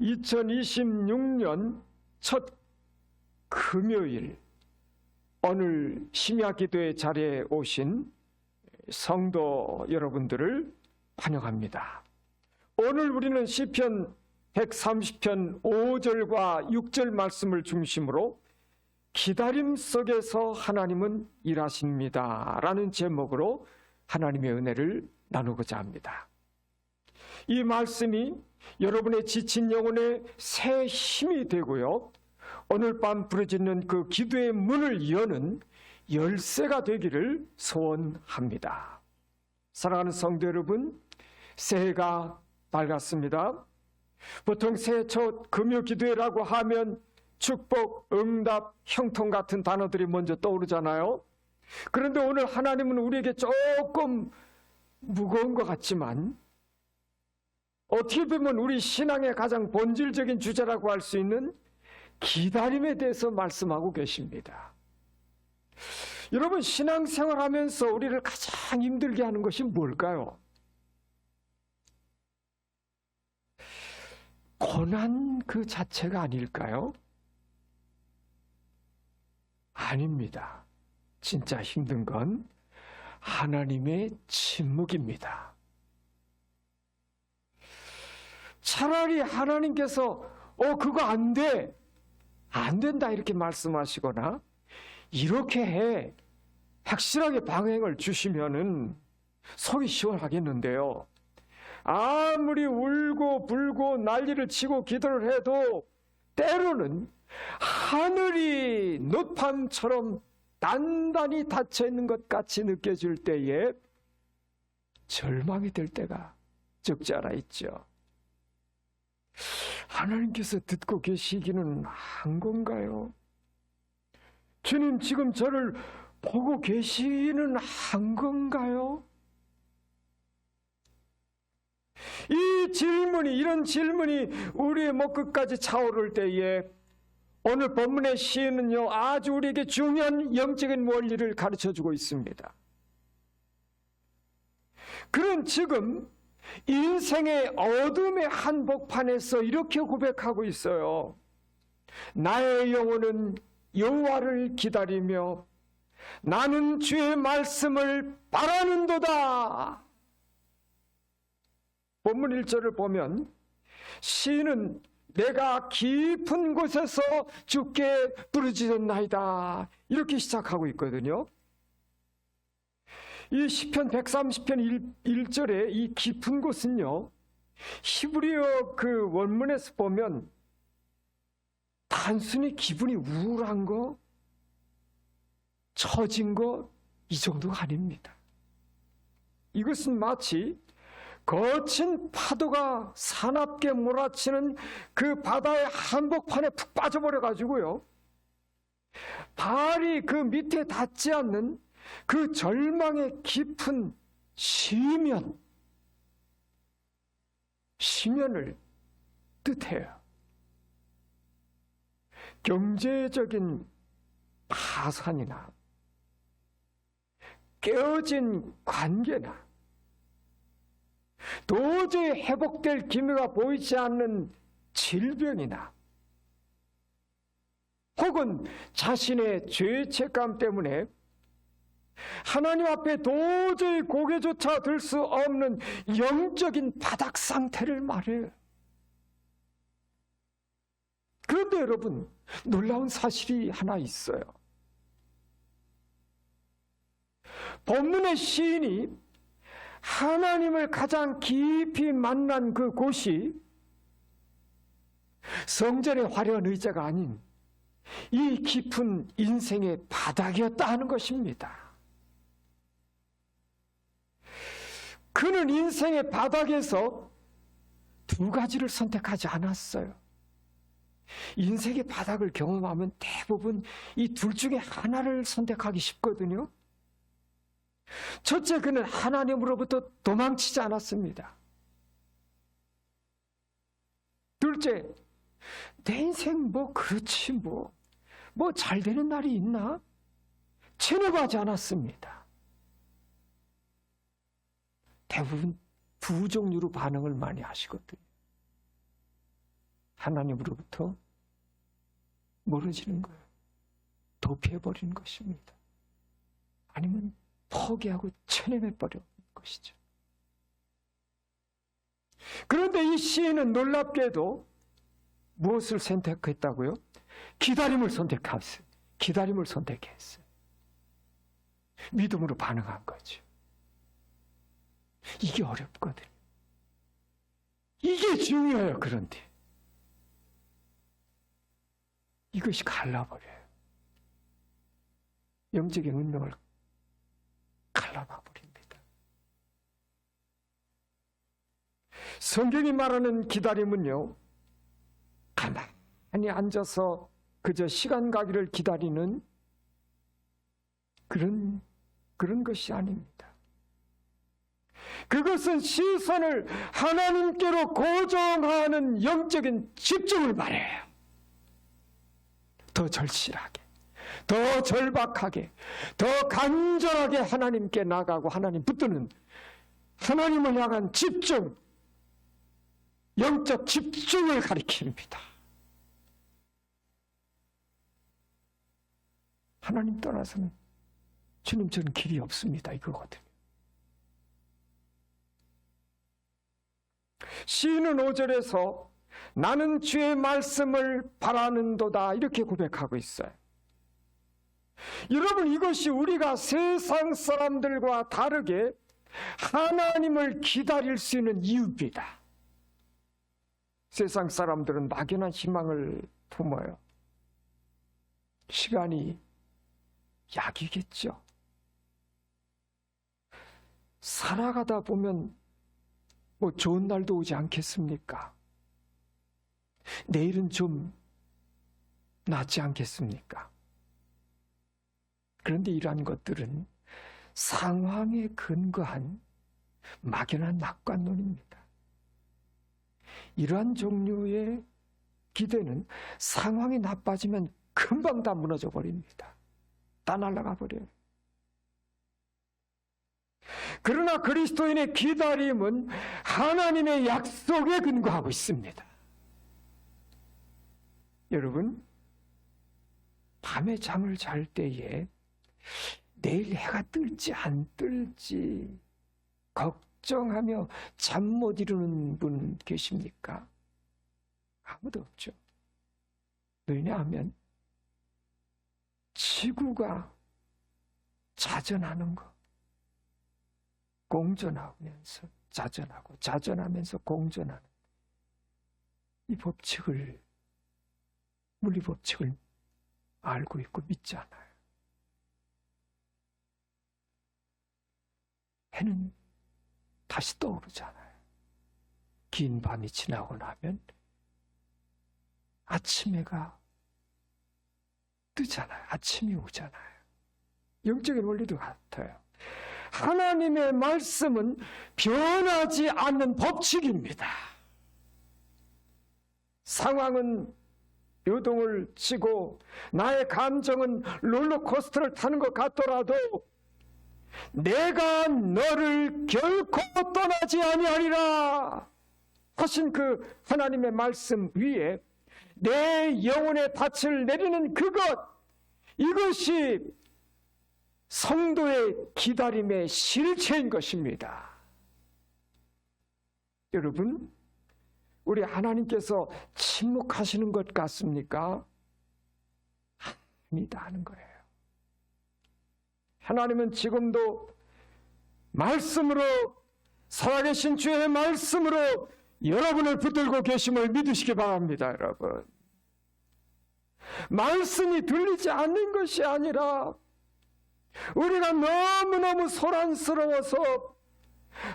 2026년 첫 금요일, 오늘 심야 기도의 자리에 오신 성도 여러분들을 환영합니다. 오늘 우리는 시편 130편 5절과 6절 말씀을 중심으로 기다림 속에서 하나님은 일하십니다 라는 제목으로 하나님의 은혜를 나누고자 합니다. 이 말씀이 여러분의 지친 영혼에 새 힘이 되고요, 오늘 밤 부르짖는 그 기도의 문을 여는 열쇠가 되기를 소원합니다. 사랑하는 성도 여러분, 새해가 밝았습니다. 보통 새해 첫 금요 기도회라고 하면 축복, 응답, 형통 같은 단어들이 먼저 떠오르잖아요. 그런데 오늘 하나님은 우리에게 조금 무거운 것 같지만 어떻게 보면 우리 신앙의 가장 본질적인 주제라고 할 수 있는 기다림에 대해서 말씀하고 계십니다. 여러분, 신앙생활 하면서 우리를 가장 힘들게 하는 것이 뭘까요? 고난 그 자체가 아닐까요? 아닙니다. 진짜 힘든 건 하나님의 침묵입니다. 차라리 하나님께서 그거 안 돼, 안 된다 이렇게 말씀하시거나 이렇게 해 확실하게 방향을 주시면은 속이 시원하겠는데요, 아무리 울고 불고 난리를 치고 기도를 해도 때로는 하늘이 노판처럼 단단히 닫혀 있는 것 같이 느껴질 때에 절망이 될 때가 적지 않아 있죠. 하나님께서 듣고 계시기는 한 건가요? 주님, 지금 저를 보고 계시기는 한 건가요? 이런 질문이 우리의 목끝까지 차오를 때에 오늘 본문의 시인은요, 아주 우리에게 중요한 영적인 원리를 가르쳐주고 있습니다. 그는 지금 인생의 어둠의 한복판에서 이렇게 고백하고 있어요. 나의 영혼은 여호와를 기다리며 나는 주의 말씀을 바라는도다. 본문 1절을 보면 시인은 내가 깊은 곳에서 주께 부르짖었나이다 이렇게 시작하고 있거든요. 이 시편 130편 1절에 이 깊은 곳은요, 히브리어 그 원문에서 보면 단순히 기분이 우울한 거, 처진 거, 이 정도가 아닙니다. 이것은 마치 거친 파도가 사납게 몰아치는 그 바다의 한복판에 푹 빠져버려 가지고요, 발이 그 밑에 닿지 않는 그 절망의 깊은 시면을 뜻해요. 경제적인 파산이나 깨어진 관계나 도저히 회복될 기미가 보이지 않는 질병이나 혹은 자신의 죄책감 때문에 하나님 앞에 도저히 고개조차 들 수 없는 영적인 바닥 상태를 말해요. 그런데 여러분, 놀라운 사실이 하나 있어요. 본문의 시인이 하나님을 가장 깊이 만난 그 곳이 성전의 화려한 의자가 아닌 이 깊은 인생의 바닥이었다 하는 것입니다. 그는 인생의 바닥에서 두 가지를 선택하지 않았어요. 인생의 바닥을 경험하면 대부분 이 둘 중에 하나를 선택하기 쉽거든요. 첫째, 그는 하나님으로부터 도망치지 않았습니다. 둘째, 내 인생 그렇지 뭐 잘 되는 날이 있나? 체념하지 않았습니다. 대부분 두 종류로 반응을 많이 하시거든요. 하나님으로부터 멀어지는 거예요. 도피해버리는 것입니다. 아니면 포기하고 체념해버리는 것이죠. 그런데 이 시인은 놀랍게도 무엇을 선택했다고요? 기다림을 선택했어요. 기다림을 선택했어요. 믿음으로 반응한 거죠. 이게 어렵거든요. 이게 중요해요. 그런데 이것이 갈라버려요. 영적인 운명을 갈라놔 버립니다. 성경이 말하는 기다림은요, 가만히 앉아서 그저 시간 가기를 기다리는 그런 것이 아닙니다. 그것은 시선을 하나님께로 고정하는 영적인 집중을 말해요. 더 절실하게, 더 절박하게, 더 간절하게 하나님께 나가고 하나님 붙드는 하나님을 향한 집중, 영적 집중을 가리킵니다. 하나님 떠나서는 주님 저는 길이 없습니다. 이거거든요. 시인은 5절에서 나는 주의 말씀을 바라는도다 이렇게 고백하고 있어요. 여러분, 이것이 우리가 세상 사람들과 다르게 하나님을 기다릴 수 있는 이유입니다. 세상 사람들은 막연한 희망을 품어요. 시간이 약이겠죠. 살아가다 보면 뭐 좋은 날도 오지 않겠습니까? 내일은 좀 낫지 않겠습니까? 그런데 이러한 것들은 상황에 근거한 막연한 낙관론입니다. 이러한 종류의 기대는 상황이 나빠지면 금방 다 무너져 버립니다. 다 날아가 버려요. 그러나 그리스도인의 기다림은 하나님의 약속에 근거하고 있습니다. 여러분, 밤에 잠을 잘 때에 내일 해가 뜰지 안 뜰지 걱정하며 잠 못 이루는 분 계십니까? 아무도 없죠. 왜냐하면 지구가 자전하는 것, 공전하면서 자전하고 자전하면서 공전하는 이 법칙을, 물리법칙을 알고 있고 믿지 않아요. 해는 다시 떠오르잖아요. 긴 밤이 지나고 나면 아침해가 뜨잖아요. 아침이 오잖아요. 영적인 원리도 같아요. 하나님의 말씀은 변하지 않는 법칙입니다. 상황은 요동을 치고 나의 감정은 롤러코스터를 타는 것 같더라도 내가 너를 결코 떠나지 아니하리라 하신 그 하나님의 말씀 위에 내 영혼의 닻을 내리는 그것, 이것이 성도의 기다림의 실체인 것입니다. 여러분, 우리 하나님께서 침묵하시는 것 같습니까? 아닙니다 하는 거예요. 하나님은 지금도 말씀으로, 살아계신 주의 말씀으로 여러분을 붙들고 계심을 믿으시기 바랍니다. 여러분, 말씀이 들리지 않는 것이 아니라 우리가 너무너무 소란스러워서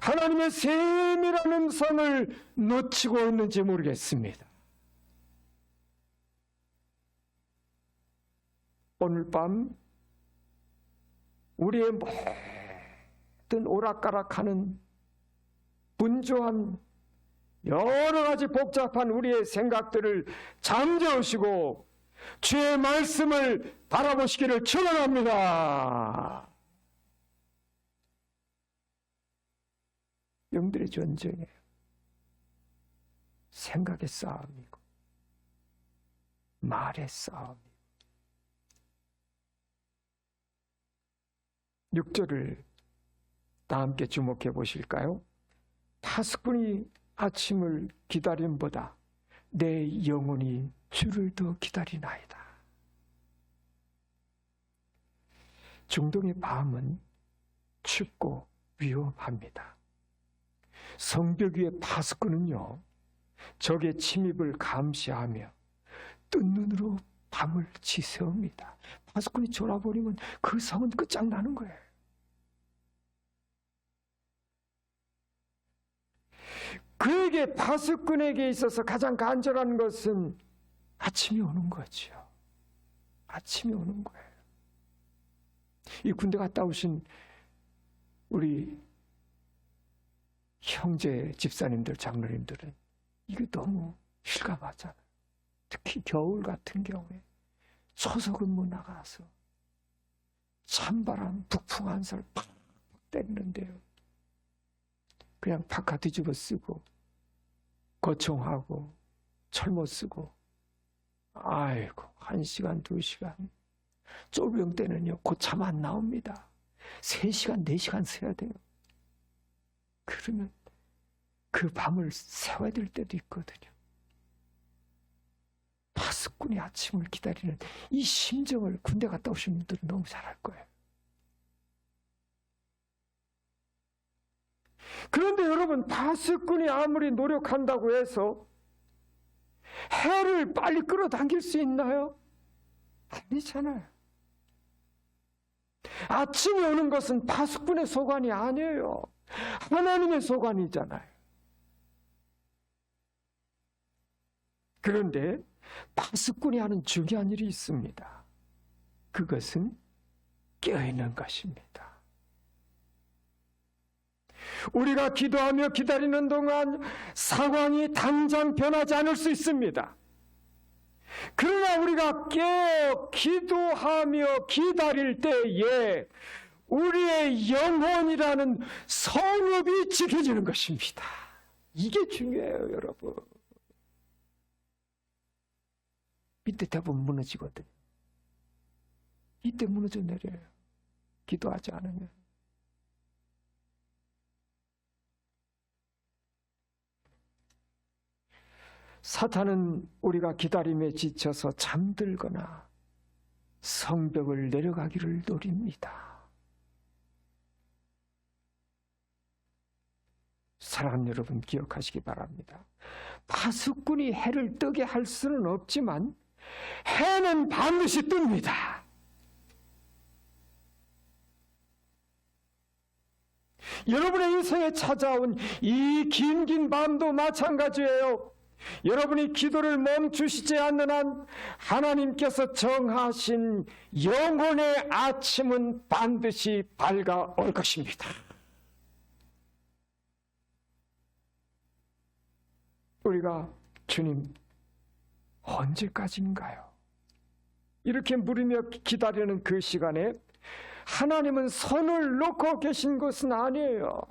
하나님의 세밀한 음성을 놓치고 있는지 모르겠습니다. 오늘 밤 우리의 모든 오락가락하는 분주한 여러 가지 복잡한 우리의 생각들을 잠재우시고 주의 말씀을 바라보시기를 축원합니다. 영들의 전쟁이에요. 생각의 싸움이고 말의 싸움이고. 6절을 다 함께 주목해 보실까요? 파수꾼이 아침을 기다림보다 내 영혼이 주를 더 기다리나이다. 중동의 밤은 춥고 위험합니다. 성벽 위의 파수꾼은요, 적의 침입을 감시하며 뜬 눈으로 밤을 지새웁니다. 파수꾼이 졸아버리면 그 성은 끝장나는 거예요. 그에게, 파수꾼에게 있어서 가장 간절한 것은 아침이 오는 거죠. 아침이 오는 거예요. 이 군대 갔다 오신 우리 형제 집사님들, 장로님들은 이게 너무 실감하잖아요. 특히 겨울 같은 경우에 초소근무 나가서 찬바람, 북풍 한살 팍 때리는데요. 그냥 파카 뒤집어 쓰고 거총하고 철모 쓰고, 아이고 1시간 2시간, 쫄병 때는요 곧 잠 안 나옵니다. 3시간 4시간 새야 돼요. 그러면 그 밤을 새워야 될 때도 있거든요. 파수꾼이 아침을 기다리는 이 심정을 군대 갔다 오신 분들은 너무 잘 알 거예요. 그런데 여러분, 파수꾼이 아무리 노력한다고 해서 해를 빨리 끌어당길 수 있나요? 아니잖아요. 아침이 오는 것은 파수꾼의 소관이 아니에요. 하나님의 소관이잖아요. 그런데 파수꾼이 하는 중요한 일이 있습니다. 그것은 깨어있는 것입니다. 우리가 기도하며 기다리는 동안 상황이 당장 변하지 않을 수 있습니다. 그러나 우리가 깨어 기도하며 기다릴 때에 우리의 영혼이라는 성읍이 지켜지는 것입니다. 이게 중요해요, 여러분. 이때 대부분 무너지거든요. 이때 무너져 내려요. 기도하지 않으면. 사탄은 우리가 기다림에 지쳐서 잠들거나 성벽을 내려가기를 노립니다. 사랑하는 여러분, 기억하시기 바랍니다. 파수꾼이 해를 뜨게 할 수는 없지만 해는 반드시 뜹니다. 여러분의 인생에 찾아온 이 긴 밤도 마찬가지예요. 여러분이 기도를 멈추시지 않는 한 하나님께서 정하신 영혼의 아침은 반드시 밝아올 것입니다. 우리가 주님 언제까지인가요? 이렇게 물으며 기다리는 그 시간에 하나님은 선을 놓고 계신 것은 아니에요.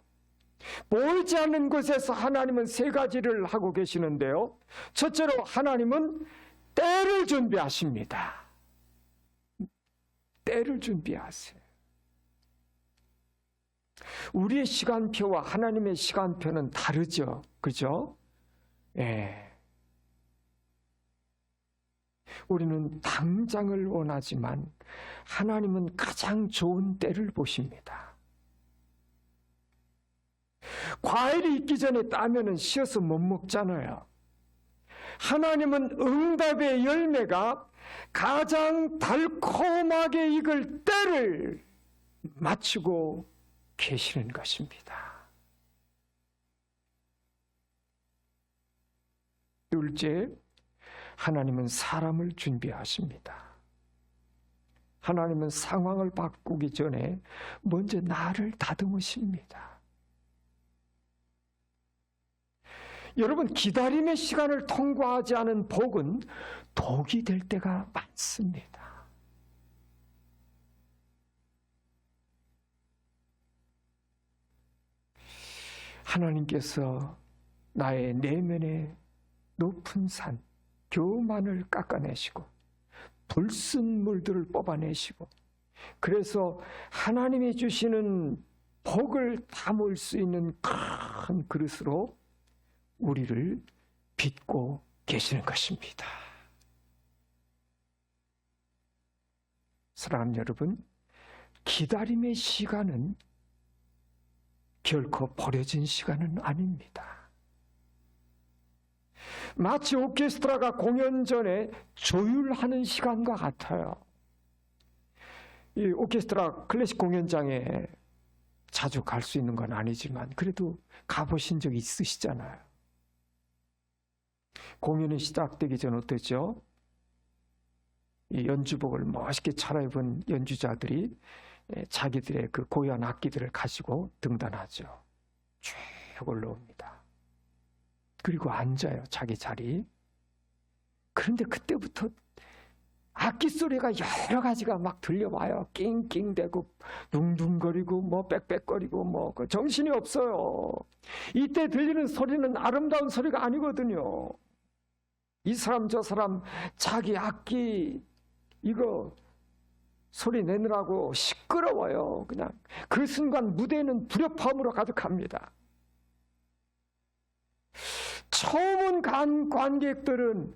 보이지 않는 곳에서 하나님은 3가지를 하고 계시는데요. 첫째로 하나님은 때를 준비하십니다. 때를 준비하세요. 우리의 시간표와 하나님의 시간표는 다르죠. 그죠? 예. 우리는 당장을 원하지만 하나님은 가장 좋은 때를 보십니다. 과일이 익기 전에 따면은 씌어서 못 먹잖아요. 하나님은 응답의 열매가 가장 달콤하게 익을 때를 맞추고 계시는 것입니다. 둘째, 하나님은 사람을 준비하십니다. 하나님은 상황을 바꾸기 전에 먼저 나를 다듬으십니다. 여러분, 기다림의 시간을 통과하지 않은 복은 독이 될 때가 많습니다. 하나님께서 나의 내면의 높은 산, 교만을 깎아내시고 불순물들을 뽑아내시고, 그래서 하나님이 주시는 복을 담을 수 있는 큰 그릇으로 우리를 빚고 계시는 것입니다. 사랑하는 여러분, 기다림의 시간은 결코 버려진 시간은 아닙니다. 마치 오케스트라가 공연 전에 조율하는 시간과 같아요. 이 오케스트라 클래식 공연장에 자주 갈 수 있는 건 아니지만 그래도 가보신 적 있으시잖아요. 공연이 시작되기 전 어떠죠? 이 연주복을 멋있게 차려입은 연주자들이 자기들의 그 고유한 악기들을 가지고 등단하죠. 쭉 올라옵니다. 그리고 앉아요, 자기 자리. 그런데 그때부터 악기 소리가 여러 가지가 막 들려와요. 낑낑대고 둥둥거리고 뭐 빽빽거리고 뭐 정신이 없어요. 이때 들리는 소리는 아름다운 소리가 아니거든요. 이 사람 저 사람 자기 악기 이거 소리 내느라고 시끄러워요. 그냥 그 순간 무대는 불협화음으로 가득합니다. 처음 간 관객들은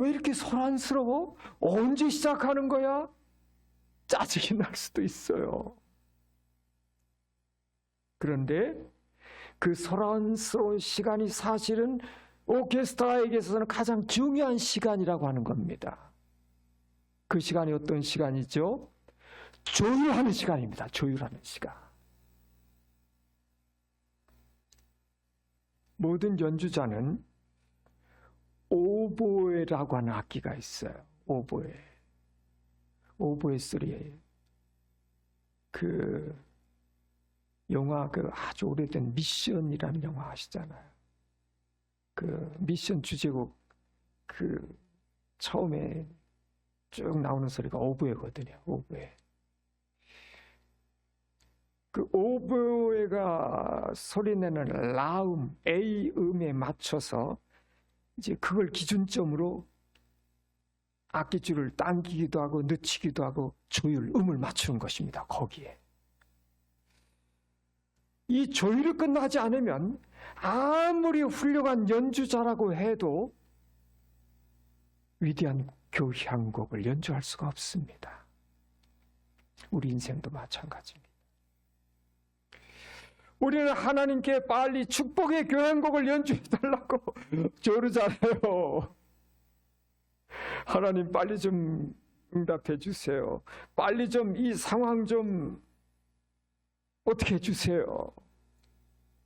왜 이렇게 소란스러워? 언제 시작하는 거야? 짜증이 날 수도 있어요. 그런데 그 소란스러운 시간이 사실은 오케스트라에게서는 가장 중요한 시간이라고 하는 겁니다. 그 시간이 어떤 시간이죠? 조율하는 시간입니다. 조율하는 시간. 모든 연주자는 오보에라고 하는 악기가 있어요. 오보에. 오보에 소리예요. 그 영화 아주 오래된 미션이라는 영화 아시잖아요. 그 미션 주제곡 처음에 쭉 나오는 소리가 오보에거든요. 오보에. 그 오보에가 소리내는 라음, A 음에 맞춰서 이제 그걸 기준점으로 악기줄을 당기기도 하고 늦추기도 하고 조율, 음을 맞추는 것입니다. 거기에. 이 조율이 끝나지 않으면 아무리 훌륭한 연주자라고 해도 위대한 교향곡을 연주할 수가 없습니다. 우리 인생도 마찬가지입니다. 우리는 하나님께 빨리 축복의 교향곡을 연주해달라고 조르잖아요. 하나님 빨리 좀 응답해 주세요. 빨리 좀 이 상황 좀 어떻게 해주세요.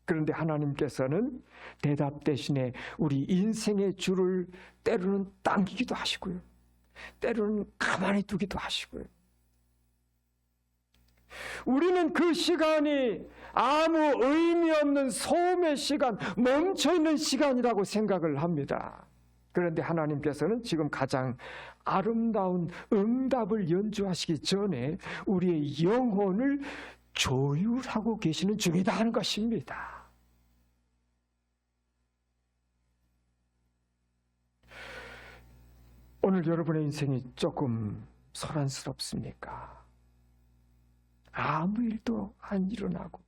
그런데 하나님께서는 대답 대신에 우리 인생의 줄을 때로는 당기기도 하시고요. 때로는 가만히 두기도 하시고요. 우리는 그 시간이 아무 의미 없는 소음의 시간, 멈춰있는 시간이라고 생각을 합니다. 그런데 하나님께서는 지금 가장 아름다운 응답을 연주하시기 전에 우리의 영혼을 조율하고 계시는 중이다 하는 것입니다. 오늘 여러분의 인생이 조금 소란스럽습니까? 아무 일도 안 일어나고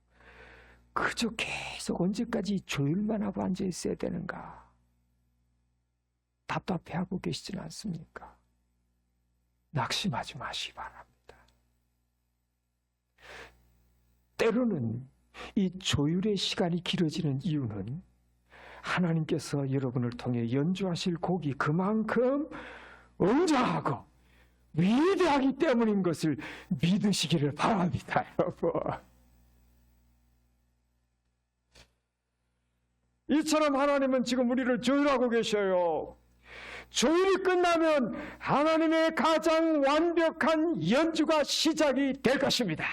그저 계속 언제까지 조율만 하고 앉아 있어야 되는가? 답답해하고 계시지는 않습니까? 낙심하지 마시기 바랍니다. 때로는 이 조율의 시간이 길어지는 이유는 하나님께서 여러분을 통해 연주하실 곡이 그만큼 웅장하고 위대하기 때문인 것을 믿으시기를 바랍니다, 여러분. 이처럼 하나님은 지금 우리를 조율하고 계셔요. 조율이 끝나면 하나님의 가장 완벽한 연주가 시작이 될 것입니다.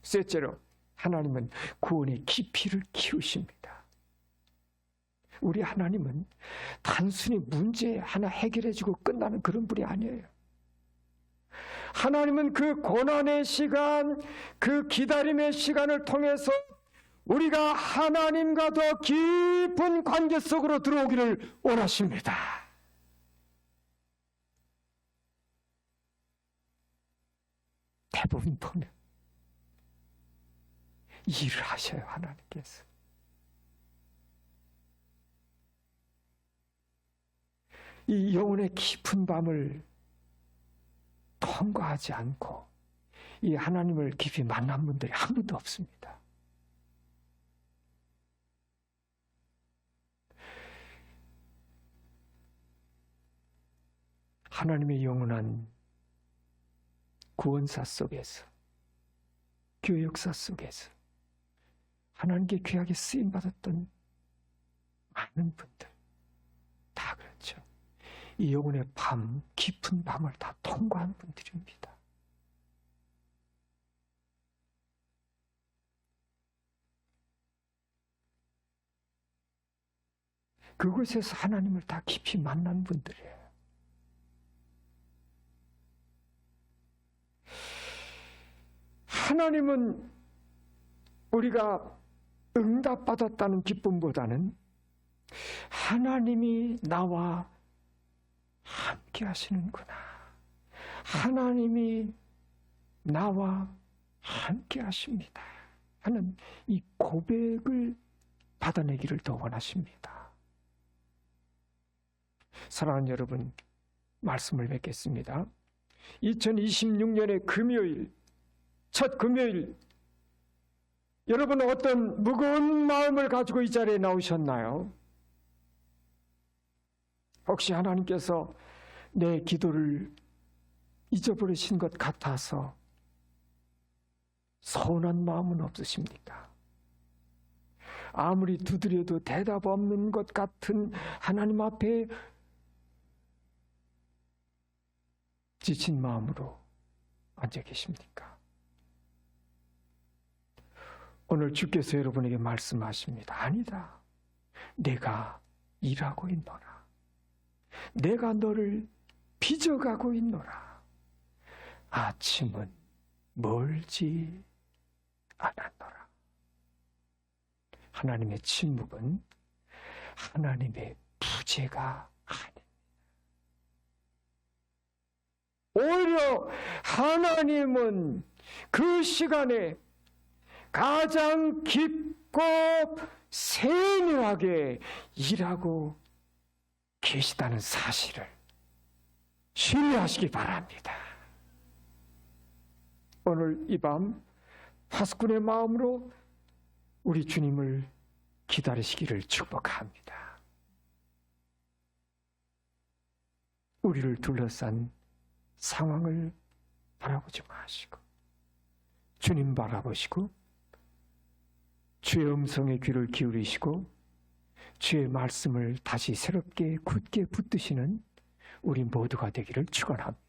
셋째로, 하나님은 구원의 깊이를 키우십니다. 우리 하나님은 단순히 문제 하나 해결해주고 끝나는 그런 분이 아니에요. 하나님은 그 고난의 시간, 그 기다림의 시간을 통해서 우리가 하나님과 더 깊은 관계 속으로 들어오기를 원하십니다. 대부분 보면 일을 하셔요, 하나님께서. 이 영혼의 깊은 밤을 통과하지 않고 이 하나님을 깊이 만난 분들이 한 분도 없습니다. 하나님의 영원한 구원사 속에서, 교회 역사 속에서 하나님께 귀하게 쓰임받았던 많은 분들 다 그렇죠. 이 영혼의 밤, 깊은 밤을 다 통과한 분들입니다. 그곳에서 하나님을 다 깊이 만난 분들이에요. 하나님은 우리가 응답받았다는 기쁨보다는 하나님이 나와 함께 하시는구나, 하나님이 나와 함께 하십니다 하는 이 고백을 받아내기를 더 원하십니다. 사랑하는 여러분, 말씀을 맺겠습니다. 2026년의 금요일, 첫 금요일, 여러분은 어떤 무거운 마음을 가지고 이 자리에 나오셨나요? 혹시 하나님께서 내 기도를 잊어버리신 것 같아서 서운한 마음은 없으십니까? 아무리 두드려도 대답 없는 것 같은 하나님 앞에 지친 마음으로 앉아 계십니까? 오늘 주께서 여러분에게 말씀하십니다. 아니다. 내가 일하고 있노라. 내가 너를 빚어가고 있노라. 아침은 멀지 않았노라. 하나님의 침묵은 하나님의 부재가 아닙니다. 오히려 하나님은 그 시간에 가장 깊고 세밀하게 일하고 계시다는 사실을 신뢰하시기 바랍니다. 오늘 이 밤 파수꾼의 마음으로 우리 주님을 기다리시기를 축복합니다. 우리를 둘러싼 상황을 바라보지 마시고 주님 바라보시고 주의 음성에 귀를 기울이시고 주의 말씀을 다시 새롭게 굳게 붙드시는 우리 모두가 되기를 축원합니다.